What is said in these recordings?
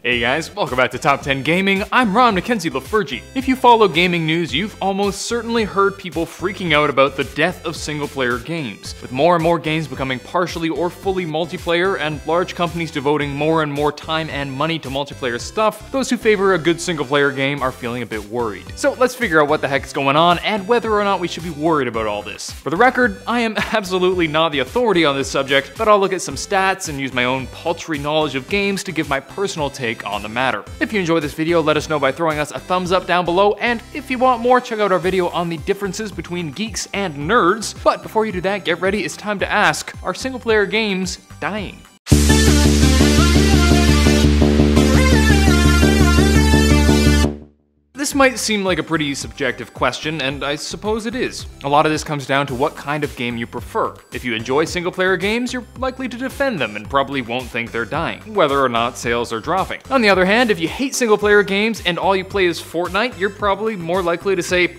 Hey guys, welcome back to Top 10 Gaming. I'm Ron Mackenzie Lafergie. If you follow gaming news, you've almost certainly heard people freaking out about the death of single-player games. With more and more games becoming partially or fully multiplayer, and large companies devoting more and more time and money to multiplayer stuff, those who favor a good single-player game are feeling a bit worried. So let's figure out what the heck is going on and whether or not we should be worried about all this. For the record, I am absolutely not the authority on this subject, but I'll look at some stats and use my own paltry knowledge of games to give my personal take on the matter. If you enjoyed this video, let us know by throwing us a thumbs up down below, and if you want more, check out our video on the differences between geeks and nerds. But before you do that, get ready, it's time to ask, are single player games dying? This might seem like a pretty subjective question, and I suppose it is. A lot of this comes down to what kind of game you prefer. If you enjoy single-player games, you're likely to defend them and probably won't think they're dying, whether or not sales are dropping. On the other hand, if you hate single-player games and all you play is Fortnite, you're probably more likely to say,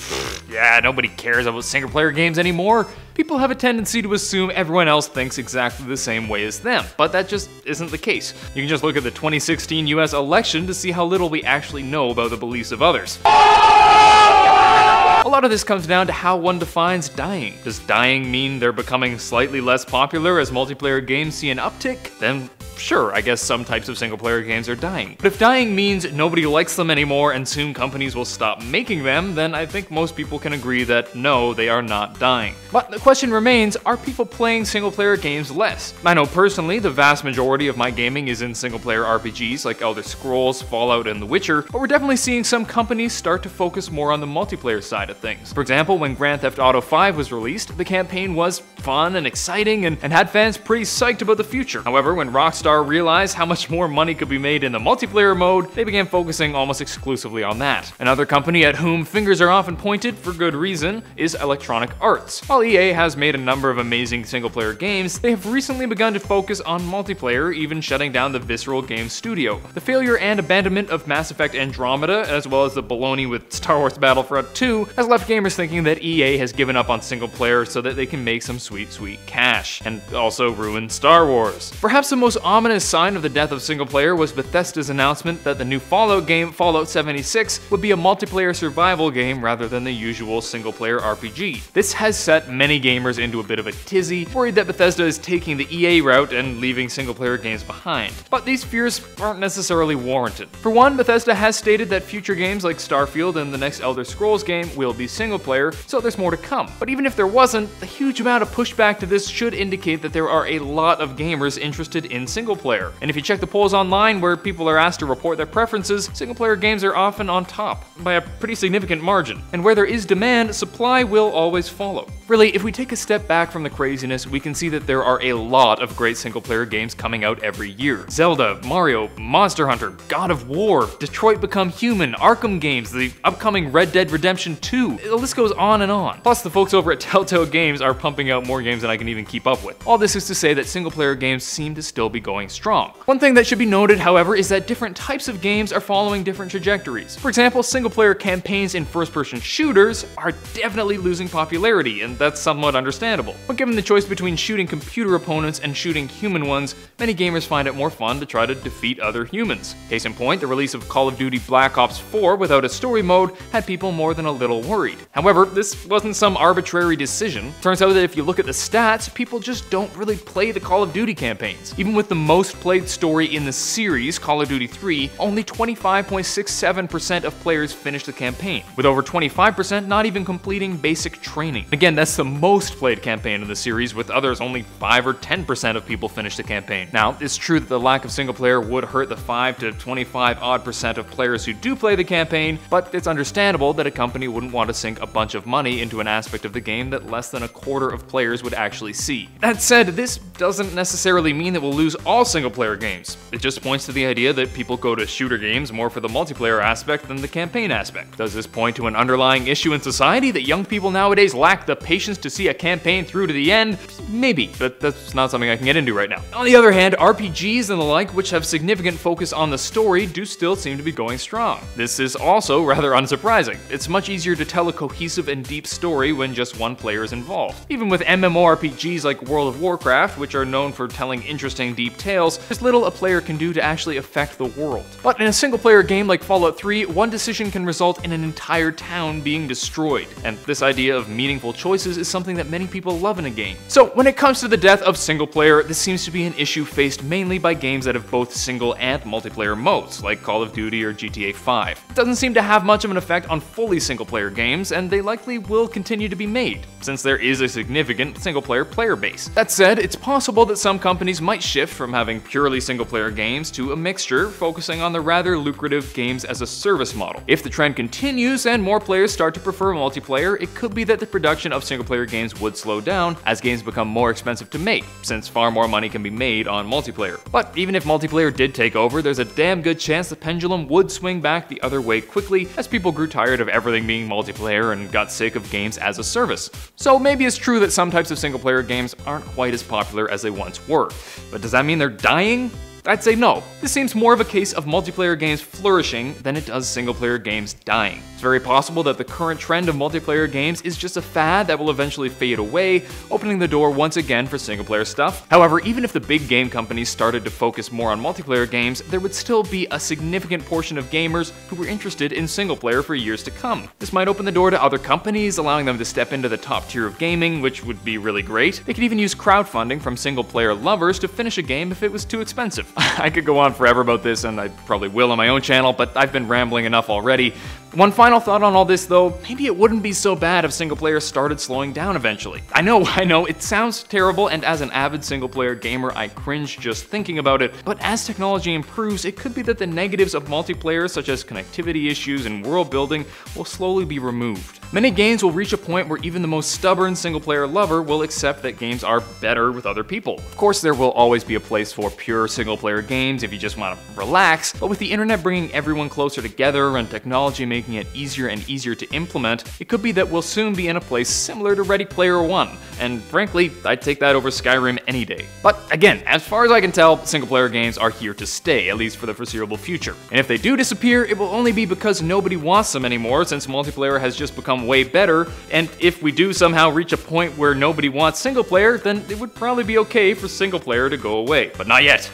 yeah, nobody cares about single-player games anymore. People have a tendency to assume everyone else thinks exactly the same way as them, but that just isn't the case. You can just look at the 2016 US election to see how little we actually know about the beliefs of others. A lot of this comes down to how one defines dying. Does dying mean they're becoming slightly less popular as multiplayer games see an uptick? Then sure, I guess some types of single-player games are dying. But if dying means nobody likes them anymore and soon companies will stop making them, then I think most people can agree that no, they are not dying. But the question remains, are people playing single-player games less? I know personally the vast majority of my gaming is in single-player RPGs like Elder Scrolls, Fallout, and The Witcher, but we're definitely seeing some companies start to focus more on the multiplayer side of things. For example, when Grand Theft Auto 5 was released, the campaign was fun and exciting and had fans pretty psyched about the future. However, when Rockstar realized how much more money could be made in the multiplayer mode, they began focusing almost exclusively on that. Another company at whom fingers are often pointed, for good reason, is Electronic Arts. While EA has made a number of amazing single-player games, they have recently begun to focus on multiplayer, even shutting down the Visceral Games studio. The failure and abandonment of Mass Effect Andromeda, as well as the baloney with Star Wars Battlefront 2, has left gamers thinking that EA has given up on single-player so that they can make some sweet, sweet cash, and also ruin Star Wars. Perhaps the most ominous sign of the death of single-player was Bethesda's announcement that the new Fallout game, Fallout 76, would be a multiplayer survival game rather than the usual single-player RPG. This has set many gamers into a bit of a tizzy, worried that Bethesda is taking the EA route and leaving single-player games behind. But these fears aren't necessarily warranted. For one, Bethesda has stated that future games like Starfield and the next Elder Scrolls game will be single-player, so there's more to come. But even if there wasn't, the huge amount of pushback to this should indicate that there are a lot of gamers interested in single-player. And if you check the polls online where people are asked to report their preferences, single-player games are often on top, by a pretty significant margin. And where there is demand, supply will always follow. Really, if we take a step back from the craziness, we can see that there are a lot of great single-player games coming out every year. Zelda, Mario, Monster Hunter, God of War, Detroit Become Human, Arkham games, the upcoming Red Dead Redemption 2, the list goes on and on. Plus, the folks over at Telltale Games are pumping out more games than I can even keep up with. All this is to say that single-player games seem to still be going strong. One thing that should be noted, however, is that different types of games are following different trajectories. For example, single-player campaigns in first-person shooters are definitely losing popularity, and that's somewhat understandable. But given the choice between shooting computer opponents and shooting human ones, many gamers find it more fun to try to defeat other humans. Case in point, the release of Call of Duty Black Ops 4 without a story mode had people more than a little worried. However, this wasn't some arbitrary decision. Turns out that if you look at the stats, people just don't really play the Call of Duty campaigns. Even with the most played story in the series, Call of Duty 3, only 25.67% of players finished the campaign, with over 25% not even completing basic training. Again, that's the most played campaign in the series, with others only 5 or 10% of people finish the campaign. Now, it's true that the lack of single player would hurt the 5 to 25% of players who do play the campaign, but it's understandable that a company wouldn't want to sink a bunch of money into an aspect of the game that less than a quarter of players would actually see. That said, this doesn't necessarily mean that we'll lose all single-player games. It just points to the idea that people go to shooter games more for the multiplayer aspect than the campaign aspect. Does this point to an underlying issue in society that young people nowadays lack the patience patience to see a campaign through to the end? Maybe, but that's not something I can get into right now. On the other hand, RPGs and the like, which have significant focus on the story, do still seem to be going strong. This is also rather unsurprising. It's much easier to tell a cohesive and deep story when just one player is involved. Even with MMORPGs like World of Warcraft, which are known for telling interesting, deep tales, there's little a player can do to actually affect the world. But in a single-player game like Fallout 3, one decision can result in an entire town being destroyed. And this idea of meaningful choices is something that many people love in a game. So when it comes to the death of single player, this seems to be an issue faced mainly by games that have both single and multiplayer modes, like Call of Duty or GTA 5. It doesn't seem to have much of an effect on fully single-player games, and they likely will continue to be made, since there is a significant single-player player base. That said, it's possible that some companies might shift from having purely single-player games to a mixture, focusing on the rather lucrative games as a service model. If the trend continues and more players start to prefer multiplayer, it could be that the production of single-player games would slow down as games become more expensive to make, since far more money can be made on multiplayer. But even if multiplayer did take over, there's a damn good chance the pendulum would swing back the other way quickly as people grew tired of everything being multiplayer and got sick of games as a service. So maybe it's true that some types of single-player games aren't quite as popular as they once were. But does that mean they're dying? I'd say no. This seems more of a case of multiplayer games flourishing than it does single-player games dying. It's very possible that the current trend of multiplayer games is just a fad that will eventually fade away, opening the door once again for single-player stuff. However, even if the big game companies started to focus more on multiplayer games, there would still be a significant portion of gamers who were interested in single-player for years to come. This might open the door to other companies, allowing them to step into the top tier of gaming, which would be really great. They could even use crowdfunding from single-player lovers to finish a game if it was too expensive. I could go on forever about this, and I probably will on my own channel, but I've been rambling enough already. One final thought on all this though, maybe it wouldn't be so bad if single player started slowing down eventually. I know, it sounds terrible, and as an avid single player gamer, I cringe just thinking about it, but as technology improves, it could be that the negatives of multiplayer, such as connectivity issues and world building, will slowly be removed. Many games will reach a point where even the most stubborn single player lover will accept that games are better with other people. Of course, there will always be a place for pure single player games if you just want to relax, but with the internet bringing everyone closer together and technology making it easier and easier to implement, it could be that we'll soon be in a place similar to Ready Player One, and frankly, I'd take that over Skyrim any day. But again, as far as I can tell, single player games are here to stay, at least for the foreseeable future. And if they do disappear, it will only be because nobody wants them anymore, since multiplayer has just become way better, and if we do somehow reach a point where nobody wants single player, then it would probably be okay for single player to go away. But not yet.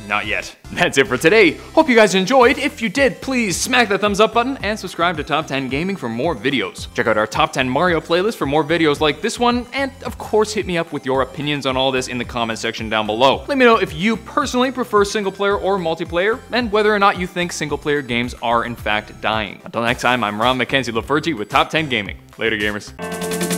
Not yet. That's it for today. Hope you guys enjoyed. If you did, please smack the thumbs up button and subscribe to Top 10 Gaming for more videos. Check out our Top 10 Mario playlist for more videos like this one, and of course hit me up with your opinions on all this in the comment section down below. Let me know if you personally prefer single player or multiplayer, and whether or not you think single player games are in fact dying. Until next time, I'm Ron Mackenzie Lafergie with Top 10 Gaming. Later, gamers.